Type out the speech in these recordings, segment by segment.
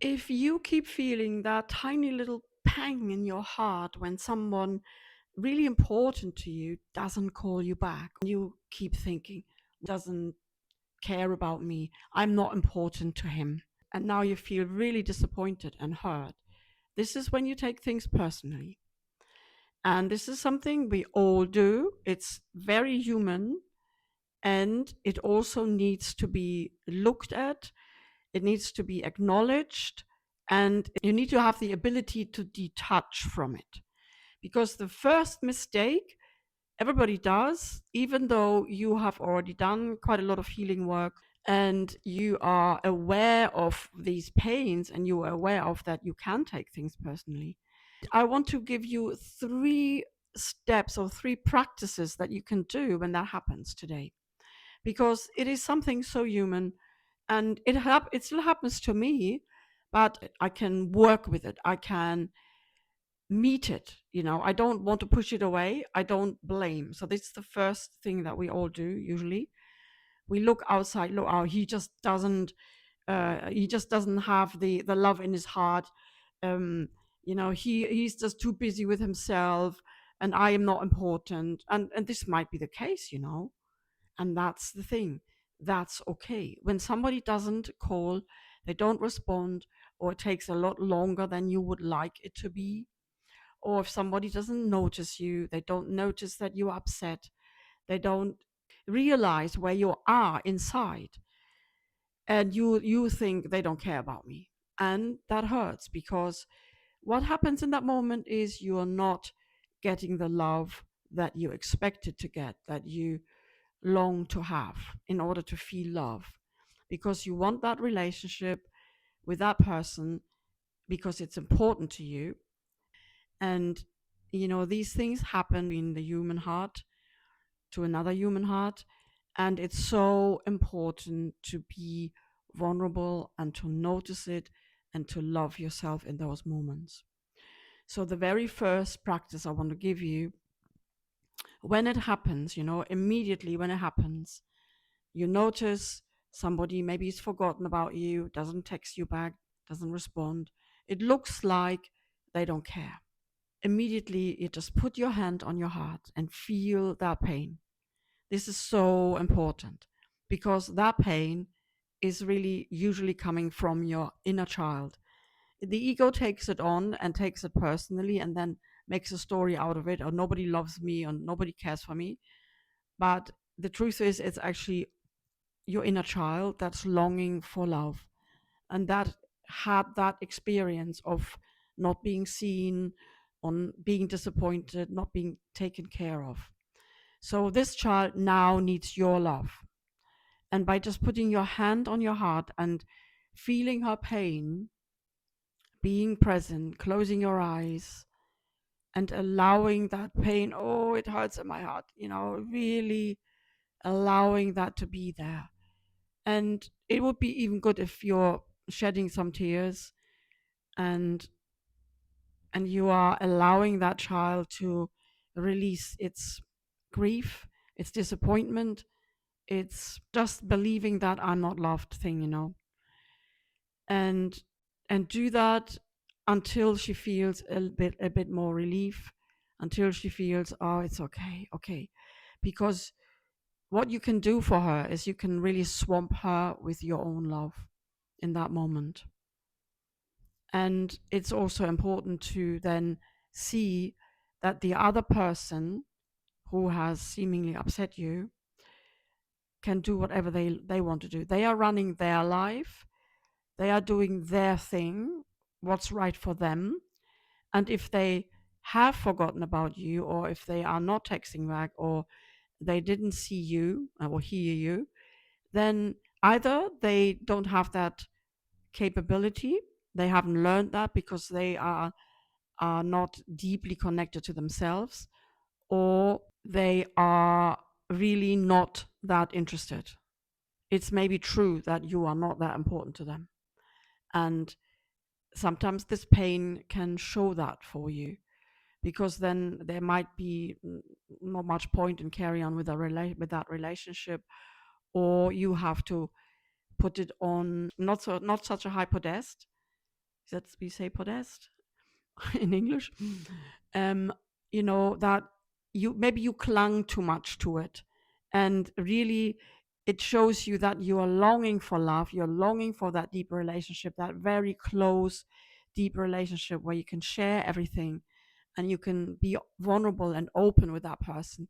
If you keep feeling that tiny little pang in your heart when someone really important to you doesn't call you back, you keep thinking, doesn't care about me, I'm not important to him, and now you feel really disappointed and hurt, this is when you take things personally. And this is something we all do. It's very human, and it also needs to be looked at. It needs to be acknowledged, and you need to have the ability to detach from it. Because the first mistake everybody does, even though you have already done quite a lot of healing work and you are aware of these pains and you are aware of that you can take things personally. I want to give you 3 steps or 3 practices that you can do when that happens today, because it is something so human, and it still happens to me, but I can work with it. I can meet it. I don't want to push it away. I don't blame. So this is the first thing that we all do usually. We look outside, look out. He just doesn't have the love in his heart. He's just too busy with himself, and I am not important. And this might be the case. And that's the thing. That's okay. When somebody doesn't call, they don't respond, or it takes a lot longer than you would like it to be, or if somebody doesn't notice you, they don't notice that you're upset, they don't realize where you are inside, and you think they don't care about me. And that hurts, because what happens in that moment is you are not getting the love that you expected to get, that you long to have in order to feel love, because you want that relationship with that person, because it's important to you. And these things happen in the human heart to another human heart, and it's so important to be vulnerable and to notice it and to love yourself in those moments. So the very first practice I want to give you, when it happens, immediately when it happens, you notice somebody maybe has forgotten about you, doesn't text you back, doesn't respond, it looks like they don't care. Immediately you just put your hand on your heart and feel that pain. This is so important, because that pain is really usually coming from your inner child. The ego takes it on and takes it personally, and then makes a story out of it, or nobody loves me, or nobody cares for me. But the truth is, it's actually your inner child that's longing for love, and that had that experience of not being seen, on being disappointed, not being taken care of. So this child now needs your love. And by just putting your hand on your heart and feeling her pain, being present, closing your eyes, and allowing that pain, oh, it hurts in my heart, really allowing that to be there. And it would be even good if you're shedding some tears, and you are allowing that child to release its grief, its disappointment, it's just believing that I'm not loved thing. And do that until she feels a bit more relief, until she feels, oh, it's okay. Because what you can do for her is you can really swamp her with your own love in that moment. And it's also important to then see that the other person who has seemingly upset you can do whatever they want to do. They are running their life, they are doing their thing, what's right for them. And if they have forgotten about you, or if they are not texting back, or they didn't see you or hear you, then either they don't have that capability, they haven't learned that because they are not deeply connected to themselves, or they are really not that interested. It's maybe true that you are not that important to them. And sometimes this pain can show that for you, because then there might be not much point in carry on with that relationship, or you have to put it on not such a high pedestal, That we say podest in English. Um, that you clung too much to it, and really it shows you that you are longing for love. You're longing for that deep relationship, that very close, deep relationship where you can share everything and you can be vulnerable and open with that person.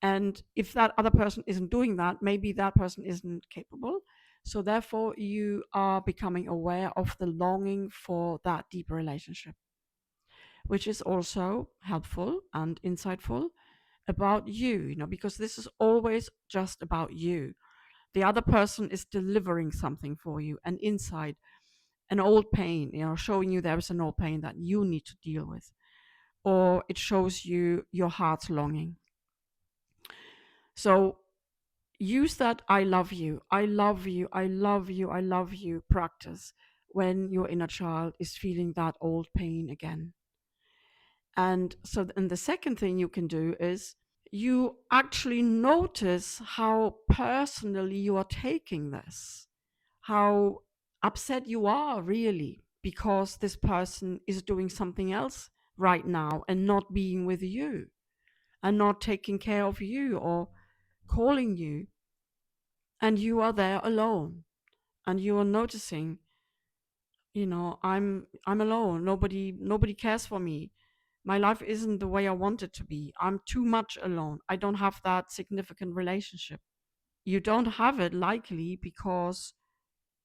And if that other person isn't doing that, maybe that person isn't capable. So therefore, you are becoming aware of the longing for that deeper relationship, which is also helpful and insightful about you, because this is always just about you. The other person is delivering something for you, an insight, an old pain, showing you there is an old pain that you need to deal with, or it shows you your heart's longing. So use that I love you, I love you, I love you, I love you practice when your inner child is feeling that old pain again. And so, and the second thing you can do is you actually notice how personally you are taking this, how upset you are really because this person is doing something else right now and not being with you and not taking care of you or calling you, and you are there alone, and you are noticing, I'm alone. Nobody cares for me. My life isn't the way I want it to be. I'm too much alone. I don't have that significant relationship. You don't have it likely because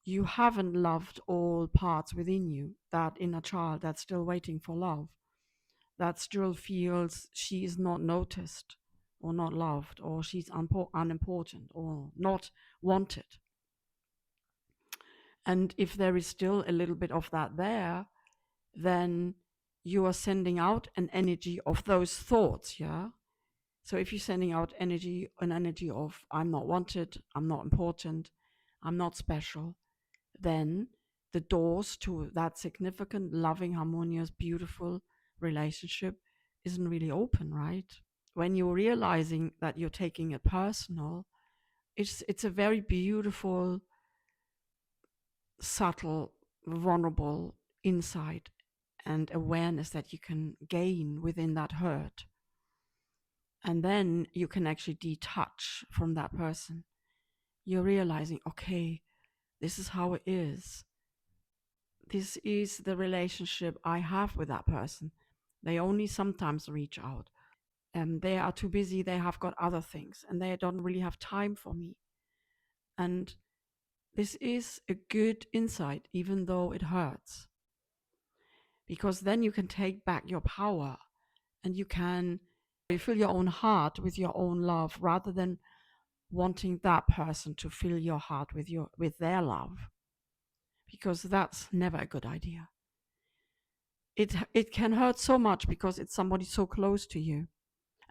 you haven't loved all parts within you, that inner child that's still waiting for love, that still feels she is not noticed or not loved, or she's unimportant or not wanted. And if there is still a little bit of that there, then you are sending out an energy of those thoughts, yeah? So if you're sending out an energy of I'm not wanted, I'm not important, I'm not special, then the doors to that significant, loving, harmonious, beautiful relationship isn't really open, right? When you're realizing that you're taking it personal, it's a very beautiful, subtle, vulnerable insight and awareness that you can gain within that hurt. And then you can actually detach from that person. You're realizing, okay, this is how it is. This is the relationship I have with that person. They only sometimes reach out. They are too busy. They have got other things and they don't really have time for me. And this is a good insight, even though it hurts. Because then you can take back your power and you can fill your own heart with your own love rather than wanting that person to fill your heart with their love, because that's never a good idea. It can hurt so much because it's somebody so close to you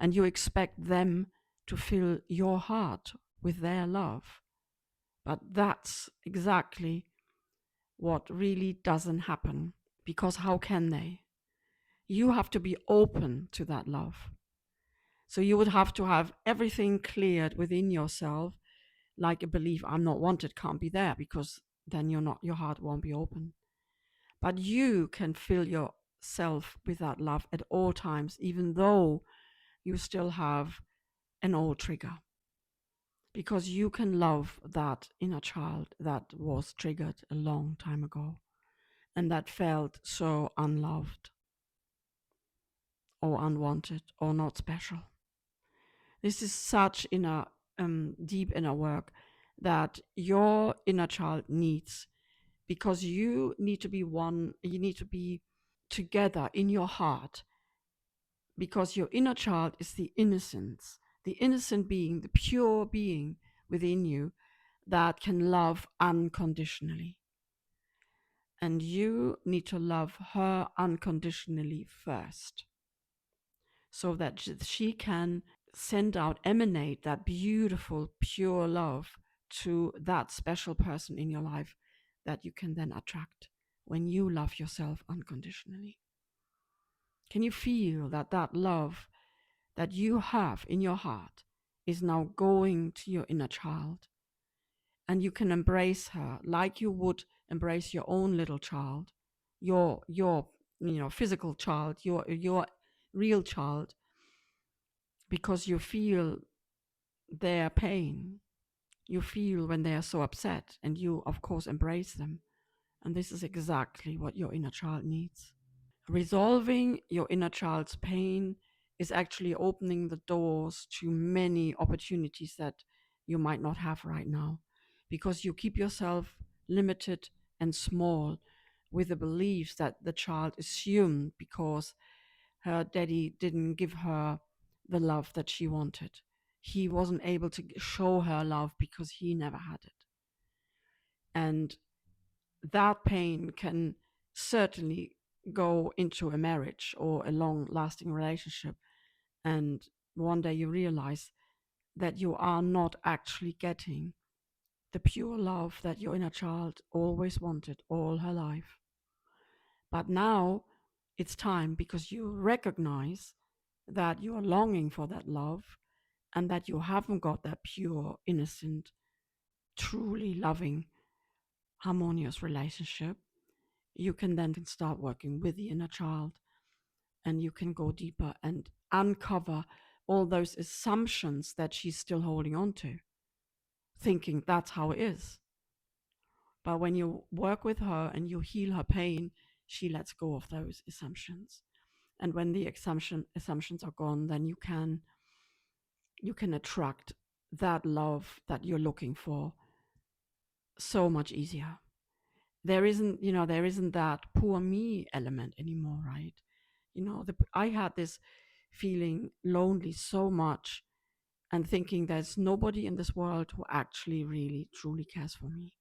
and you expect them to fill your heart with their love. But that's exactly what really doesn't happen, because how can they? You have to be open to that love. So you would have to have everything cleared within yourself, like a belief I'm not wanted can't be there, because then your heart won't be open. But you can fill yourself with that love at all times, even though you still have an old trigger, because you can love that inner child that was triggered a long time ago and that felt so unloved or unwanted or not special. This is such deep inner work that your inner child needs, because you need to be one, you need to be together in your heart, because your inner child is the innocent being, the pure being within you that can love unconditionally. And you need to love her unconditionally first, so that she can send out, emanate that beautiful, pure love to that special person in your life that you can then attract when you love yourself unconditionally. Can you feel that love that you have in your heart is now going to your inner child? And you can embrace her like you would embrace your own little child, your physical child, your real child, because you feel their pain. You feel when they are so upset, and you, of course, embrace them. And this is exactly what your inner child needs. Resolving your inner child's pain is actually opening the doors to many opportunities that you might not have right now, because you keep yourself limited and small with the beliefs that the child assumed because her daddy didn't give her the love that she wanted. He wasn't able to show her love because he never had it. And that pain can certainly go into a marriage or a long lasting relationship. And one day you realize that you are not actually getting the pure love that your inner child always wanted all her life. But now it's time, because you recognize that you are longing for that love and that you haven't got that pure, innocent, truly loving, harmonious relationship. You can then start working with the inner child, and you can go deeper and uncover all those assumptions that she's still holding on to, thinking that's how it is. But when you work with her and you heal her pain, she lets go of those assumptions. And when the assumptions are gone, then you can attract that love that you're looking for so much easier. There isn't that poor me element anymore, right? I had this feeling lonely so much, and thinking there's nobody in this world who actually really truly cares for me.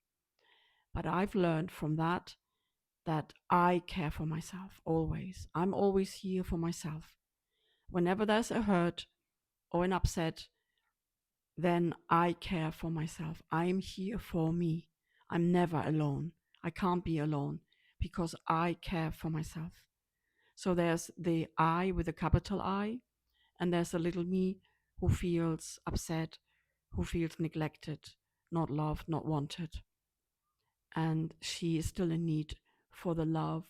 But I've learned from that I care for myself always. I'm always here for myself. Whenever there's a hurt or an upset, then I care for myself. I'm here for me. I'm never alone. I can't be alone because I care for myself. So there's the I with a capital I, and there's a little me who feels upset, who feels neglected, not loved, not wanted. And she is still in need for the love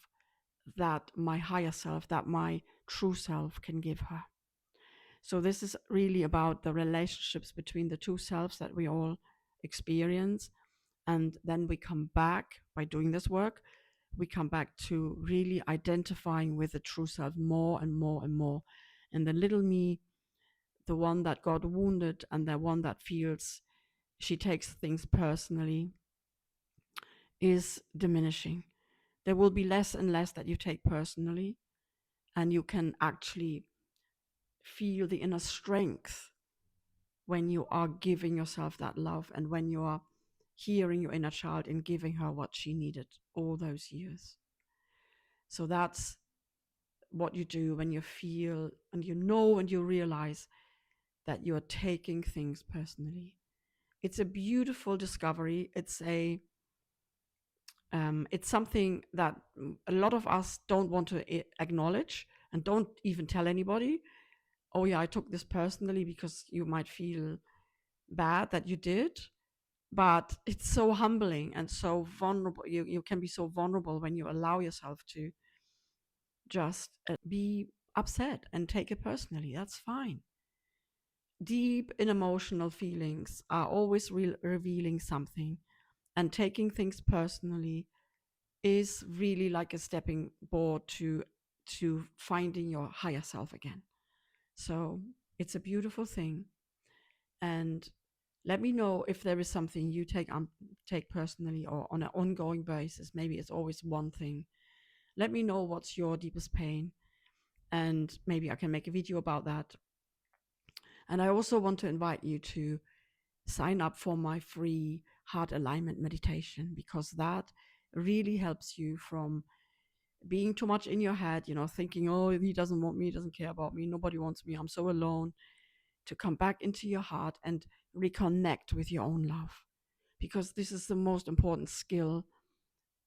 that my higher self, that my true self can give her. So this is really about the relationships between the two selves that we all experience. And then we come back, by doing this work, we come back to really identifying with the true self more and more and more. And the little me, the one that got wounded and the one that feels she takes things personally, is diminishing. There will be less and less that you take personally, and you can actually feel the inner strength when you are giving yourself that love, and when you are hearing your inner child and giving her what she needed all those years. So that's what you do when you feel and you know and you realize that you are taking things personally. It's a beautiful discovery. It's something that a lot of us don't want to acknowledge and don't even tell anybody. Oh yeah, I took this personally, because you might feel bad that you did. But it's so humbling and so vulnerable. You can be so vulnerable when you allow yourself to just be upset and take it personally. That's fine. Deep in emotional feelings are always revealing something, and taking things personally is really like a stepping board to finding your higher self again. So it's a beautiful thing. And let me know if there is something you take personally or on an ongoing basis. Maybe it's always one thing. Let me know what's your deepest pain, and maybe I can make a video about that. And I also want to invite you to sign up for my free heart alignment meditation, because that really helps you from being too much in your head, thinking, oh, he doesn't want me, he doesn't care about me, nobody wants me, I'm so alone, to come back into your heart and reconnect with your own love. Because this is the most important skill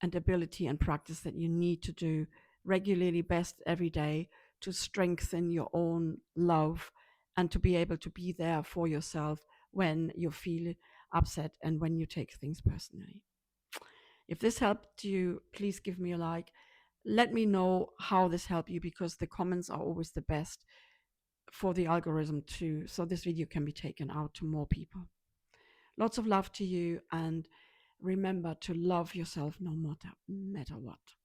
and ability and practice that you need to do regularly, best every day, to strengthen your own love and to be able to be there for yourself when you feel upset and when you take things personally. If this helped you, please give me a like. Let me know how this helped you, because the comments are always the best for the algorithm too, so this video can be taken out to more people. Lots of love to you, and remember to love yourself no matter what.